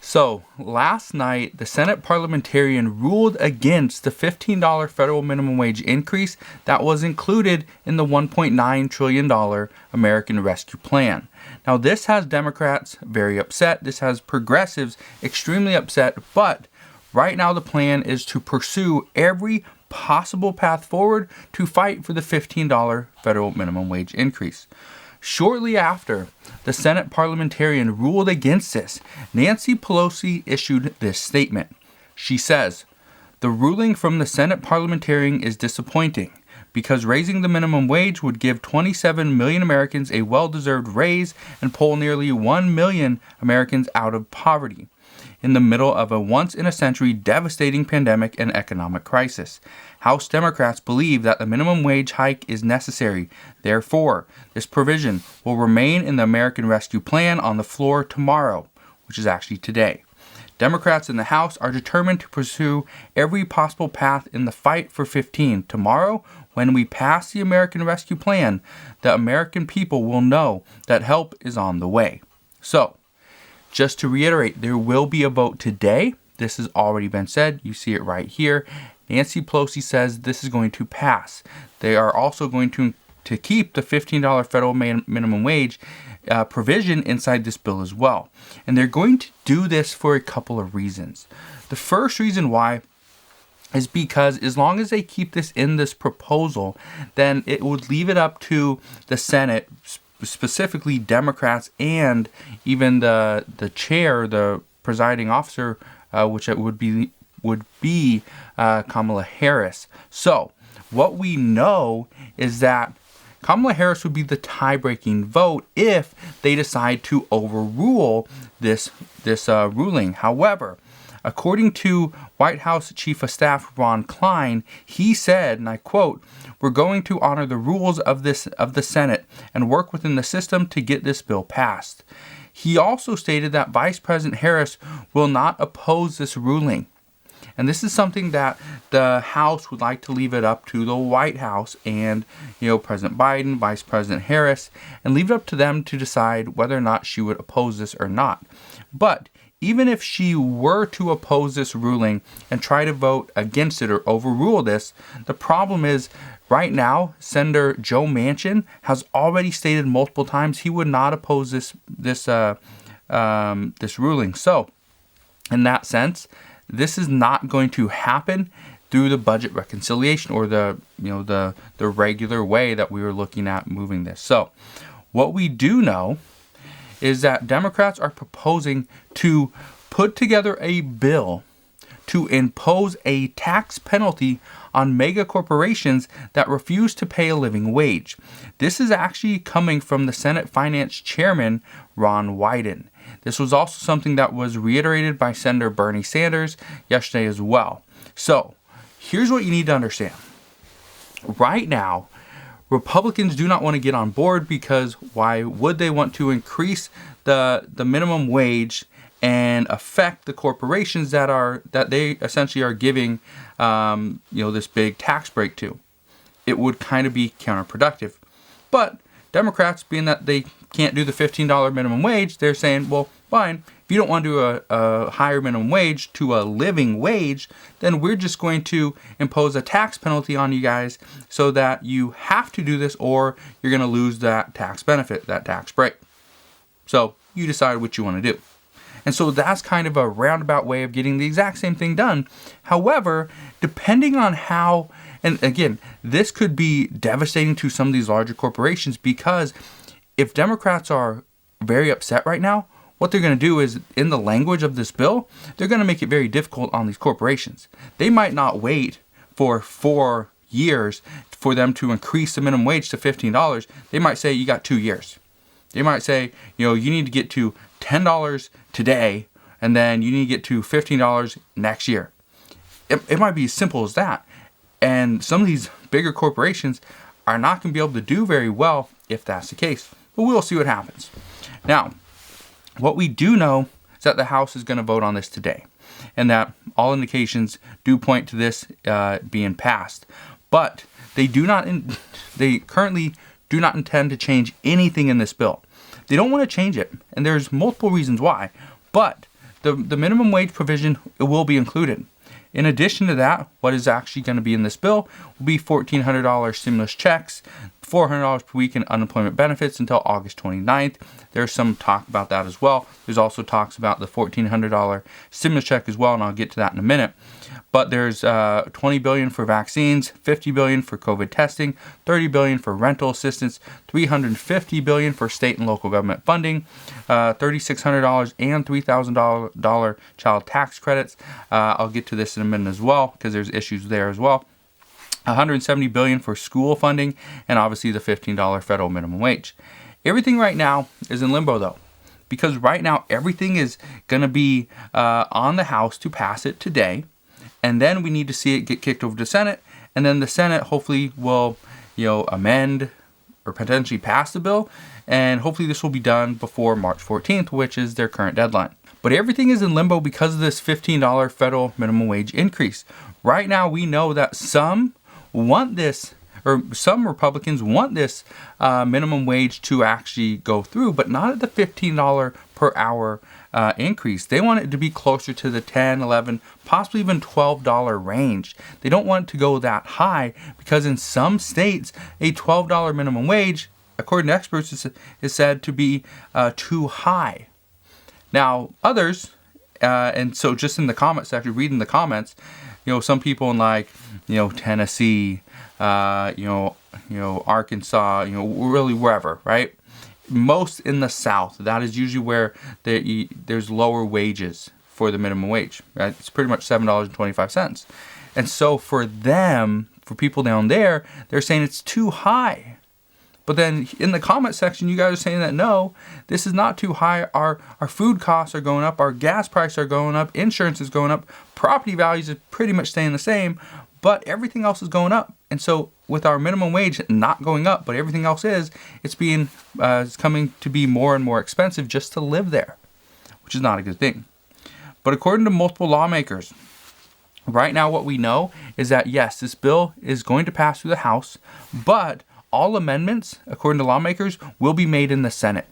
So, last night, the Senate parliamentarian ruled against the $15 federal minimum wage increase that was included in the $1.9 trillion American Rescue Plan. Now, this has Democrats very upset. This has progressives extremely upset. But right now, the plan is to pursue every possible path forward to fight for the $15 federal minimum wage increase. Shortly after the Senate parliamentarian ruled against this, Nancy Pelosi issued this statement. She says, "The ruling from the Senate parliamentarian is disappointing because raising the minimum wage would give 27 million Americans a well-deserved raise and pull nearly 1 million Americans out of poverty in the middle of a once-in-a-century devastating pandemic and economic crisis. House Democrats believe that the minimum wage hike is necessary. Therefore, this provision will remain in the American Rescue Plan on the floor tomorrow," which is actually today. Democrats in the House are determined to pursue every possible path in the fight for 15. Tomorrow, when we pass the American Rescue Plan, the American people will know that help is on the way. So, just to reiterate, there will be a vote today. This has already been said. You see it right here. Nancy Pelosi says this is going to pass. They are also going to keep the $15 federal minimum wage provision inside this bill as well. And they're going to do this for a couple of reasons. The first reason why is because as long as they keep this in this proposal, then it would leave it up to the Senate, specifically Democrats, and even the chair, the presiding officer, which it would be Kamala Harris. So what we know is that Kamala Harris would be the tie-breaking vote if they decide to overrule this ruling. However, according to White House Chief of Staff Ron Klein, he said, and I quote, "We're going to honor the rules of the Senate and work within the system to get this bill passed." He also stated that Vice President Harris will not oppose this ruling. And this is something that the House would like to leave it up to the White House and, President Biden, Vice President Harris, and leave it up to them to decide whether or not she would oppose this or not. But even if she were to oppose this ruling and try to vote against it or overrule this, the problem is right now, Senator Joe Manchin has already stated multiple times he would not oppose this ruling. So, in that sense, this is not going to happen through the budget reconciliation or the regular way that we were looking at moving this. So, what we do know is that Democrats are proposing to put together a bill to impose a tax penalty on mega corporations that refuse to pay a living wage. This is actually coming from the Senate Finance Chairman, Ron Wyden. This was also something that was reiterated by Senator Bernie Sanders yesterday as well. So, here's what you need to understand. Right now, Republicans do not want to get on board because why would they want to increase the minimum wage and affect the corporations that they essentially are giving this big tax break to? It would kind of be counterproductive. But Democrats, being that they can't do the $15 minimum wage, they're saying, well, fine, if you don't want to do a higher minimum wage to a living wage, then we're just going to impose a tax penalty on you guys so that you have to do this or you're going to lose that tax benefit, that tax break. So you decide what you want to do. And so that's kind of a roundabout way of getting the exact same thing done. However, depending on how, and again, this could be devastating to some of these larger corporations because if Democrats are very upset right now, what they're going to do is, in the language of this bill, they're going to make it very difficult on these corporations. They might not wait for 4 years for them to increase the minimum wage to $15. They might say, you got 2 years. They might say, you need to get to $10 today, and then you need to get to $15 next year. It might be as simple as that. And some of these bigger corporations are not going to be able to do very well if that's the case. But we'll see what happens. Now, what we do know is that the House is going to vote on this today, and that all indications do point to this being passed. But they currently do not intend to change anything in this bill. They don't want to change it, and there's multiple reasons why. But the minimum wage provision will be included. In addition to that, what is actually going to be in this bill will be $1,400 stimulus checks, $400 per week in unemployment benefits until August 29th. There's some talk about that as well. There's also talks about the $1,400 stimulus check as well, and I'll get to that in a minute. But there's $20 billion for vaccines, $50 billion for COVID testing, $30 billion for rental assistance, $350 billion for state and local government funding, $3,600 and $3,000 child tax credits. I'll get to this in a minute as well because there's issues there as well. $170 billion for school funding, and obviously the $15 federal minimum wage. Everything right now is in limbo though, because right now everything is going to be on the House to pass it today. And then we need to see it get kicked over to the Senate. And then the Senate hopefully will, amend or potentially pass the bill. And hopefully this will be done before March 14th, which is their current deadline. But everything is in limbo because of this $15 federal minimum wage increase. Right now, we know that some want this, or some Republicans want this minimum wage to actually go through, but not at the $15 per hour increase. They want it to be closer to the $10, $11, possibly even $12 range. They don't want it to go that high because in some states, a $12 minimum wage, according to experts, is said to be too high. Now, others, and so just in the comments section, reading the comments, some people in Tennessee, Arkansas, really wherever, right? Most in the South, that is usually where there's lower wages for the minimum wage, right? It's pretty much $7.25. And so for them, for people down there, they're saying it's too high. But then in the comment section, you guys are saying that no, this is not too high. Our food costs are going up. Our gas prices are going up. Insurance is going up. Property values are pretty much staying the same. But everything else is going up. And so with our minimum wage not going up, but everything else it's coming to be more and more expensive just to live there, which is not a good thing. But according to multiple lawmakers, right now what we know is that, yes, this bill is going to pass through the House, but all amendments, according to lawmakers, will be made in the Senate.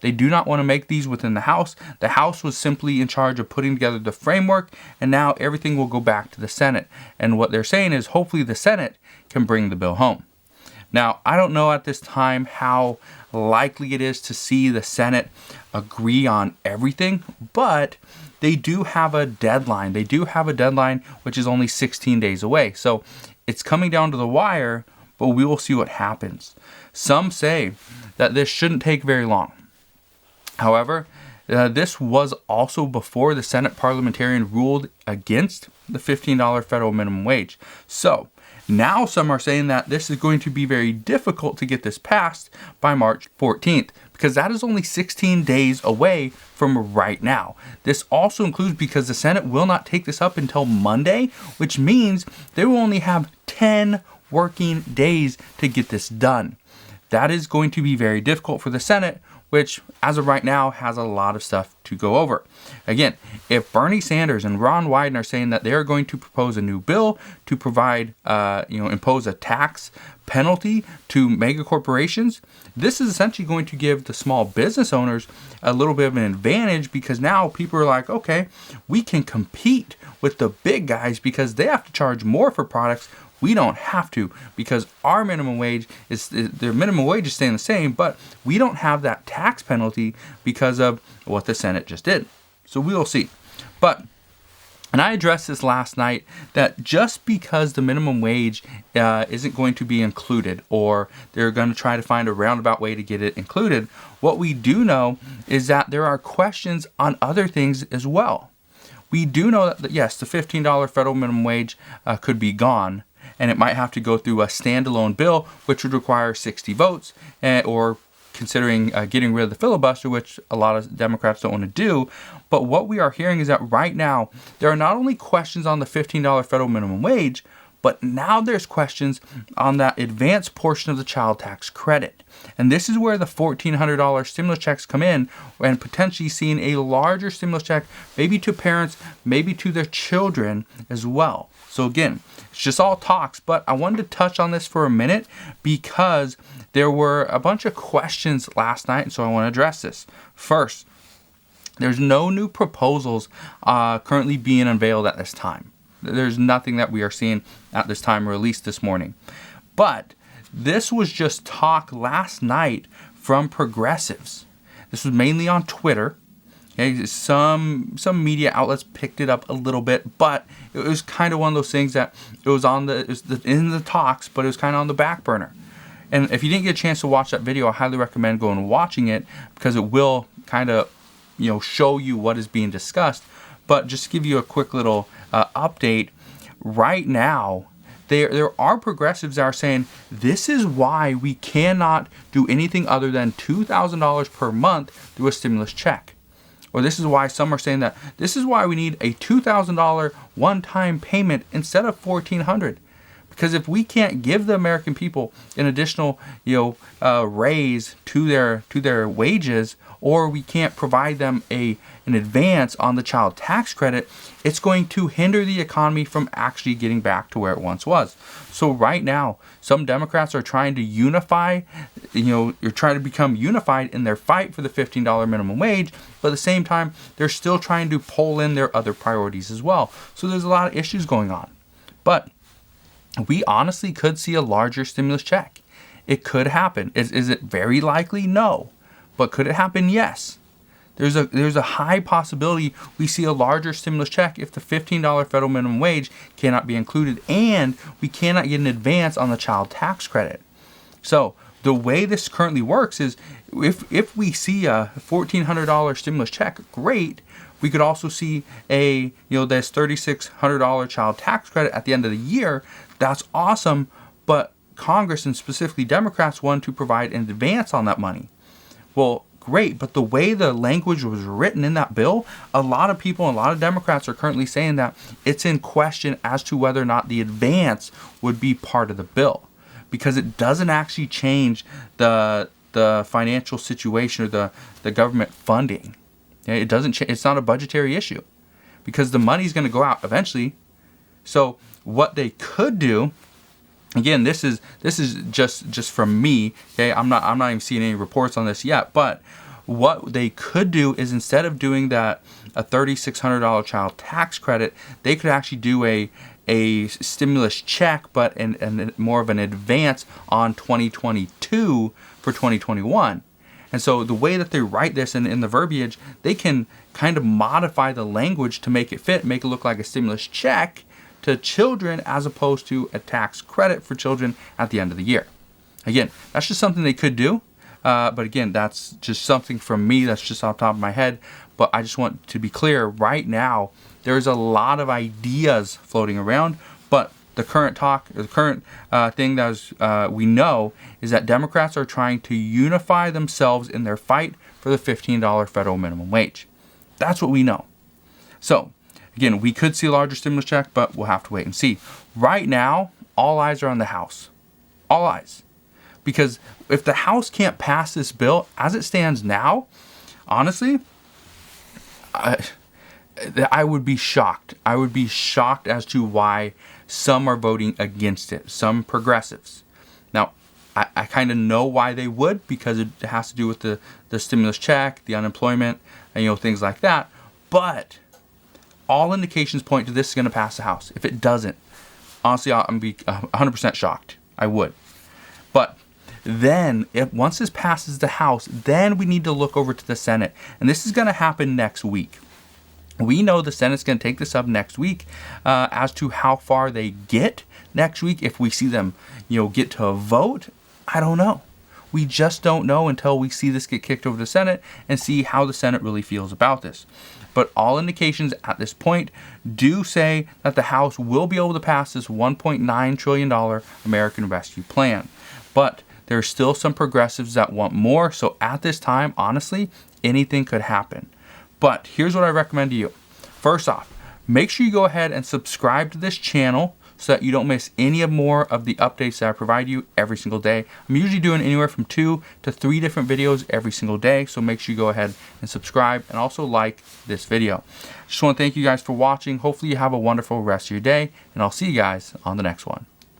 They do not want to make these within the House. The House was simply in charge of putting together the framework, and now everything will go back to the Senate. And what they're saying is hopefully the Senate can bring the bill home. Now, I don't know at this time how likely it is to see the Senate agree on everything, but they do have a deadline. They do have a deadline which is only 16 days away. So it's coming down to the wire, but we will see what happens. Some say that this shouldn't take very long. However, this was also before the Senate parliamentarian ruled against the $15 federal minimum wage. So now some are saying that this is going to be very difficult to get this passed by March 14th because that is only 16 days away from right now. This also includes because the Senate will not take this up until Monday, which means they will only have 10 working days to get this done. That is going to be very difficult for the Senate, which as of right now has a lot of stuff to go over. Again, if Bernie Sanders and Ron Wyden are saying that they're going to propose a new bill to provide, impose a tax penalty to mega corporations, this is essentially going to give the small business owners a little bit of an advantage because now people are like, okay, we can compete with the big guys because they have to charge more for products. We don't have to because our minimum wage their minimum wage is staying the same, but we don't have that tax penalty because of what the Senate just did. So we will see. And I addressed this last night that just because the minimum wage isn't going to be included or they're going to try to find a roundabout way to get it included, what we do know is that there are questions on other things as well. We do know that, yes, the $15 federal minimum wage could be gone, and it might have to go through a standalone bill, which would require 60 votes, or considering getting rid of the filibuster, which a lot of Democrats don't want to do. But what we are hearing is that right now, there are not only questions on the $15 federal minimum wage, but now there's questions on that advanced portion of the child tax credit. And this is where the $1,400 stimulus checks come in and potentially seeing a larger stimulus check, maybe to parents, maybe to their children as well. So again, it's just all talks, but I wanted to touch on this for a minute because there were a bunch of questions last night, and so I want to address this. First, There's no new proposals currently being unveiled at this time. There's nothing that we are seeing at this time, or at least this morning. But this was just talk last night from progressives. This was mainly on Twitter. Okay, some media outlets picked it up a little bit, but it was kind of one of those things that it was in the talks, but it was kind of on the back burner. And if you didn't get a chance to watch that video, I highly recommend going and watching it, because it will kind of show you what is being discussed. But just to give you a quick little update, right now there are progressives that are saying this is why we cannot do anything other than $2,000 per month through a stimulus check. Or this is why some are saying that this is why we need a $2,000 one-time payment instead of $1,400. Because if we can't give the American people an additional, raise to their wages, or we can't provide them an advance on the child tax credit, it's going to hinder the economy from actually getting back to where it once was. So right now, some Democrats are trying to unify, you're trying to become unified in their fight for the $15 minimum wage, but at the same time, they're still trying to pull in their other priorities as well. So there's a lot of issues going on. But we honestly could see a larger stimulus check. It could happen. Is it very likely? No. But could it happen? Yes. There's a high possibility we see a larger stimulus check if the $15 federal minimum wage cannot be included, and we cannot get an advance on the child tax credit. So the way this currently works is if we see a $1,400 stimulus check, great. We could also see this $3,600 child tax credit at the end of the year. That's awesome, but Congress, and specifically Democrats, want to provide an advance on that money. Well, great, but the way the language was written in that bill, a lot of people, a lot of Democrats are currently saying that it's in question as to whether or not the advance would be part of the bill, because it doesn't actually change the financial situation or the government funding. It doesn't. It's not a budgetary issue, because the money's going to go out eventually. So what they could do, again, this is just from me. Okay, I'm not even seeing any reports on this yet. But what they could do is, instead of doing that a $3,600 child tax credit, they could actually do a stimulus check, but and more of an advance on 2022 for 2021. And so the way that they write this in the verbiage, they can kind of modify the language to make it fit, make it look like a stimulus check to children as opposed to a tax credit for children at the end of the year. Again, that's just something they could do. But again, that's just something from me. That's just off the top of my head. But I just want to be clear, right now, there's a lot of ideas floating around. But the current thing that we know is that Democrats are trying to unify themselves in their fight for the $15 federal minimum wage. That's what we know. So, again, we could see a larger stimulus check, but we'll have to wait and see. Right now, all eyes are on the House. All eyes. Because if the House can't pass this bill as it stands now, honestly, I would be shocked. I would be shocked as to why some are voting against it, some progressives. Now, I kind of know why they would, because it has to do with the stimulus check, the unemployment, and things like that. But all indications point to this is going to pass the House. If it doesn't, honestly, I'm going to be 100% shocked. I would. But then, once this passes the House, then we need to look over to the Senate. And this is going to happen next week. We know the Senate's going to take this up next week. As to how far they get next week, if we see them, get to a vote, I don't know. We just don't know until we see this get kicked over to the Senate and see how the Senate really feels about this. But all indications at this point do say that the House will be able to pass this $1.9 trillion American Rescue Plan. But there's still some progressives that want more. So at this time, honestly, anything could happen. But here's what I recommend to you. First off, make sure you go ahead and subscribe to this channel so that you don't miss any more of the updates that I provide you every single day. I'm usually doing anywhere from 2 to 3 different videos every single day. So make sure you go ahead and subscribe, and also like this video. Just want to thank you guys for watching. Hopefully you have a wonderful rest of your day, and I'll see you guys on the next one.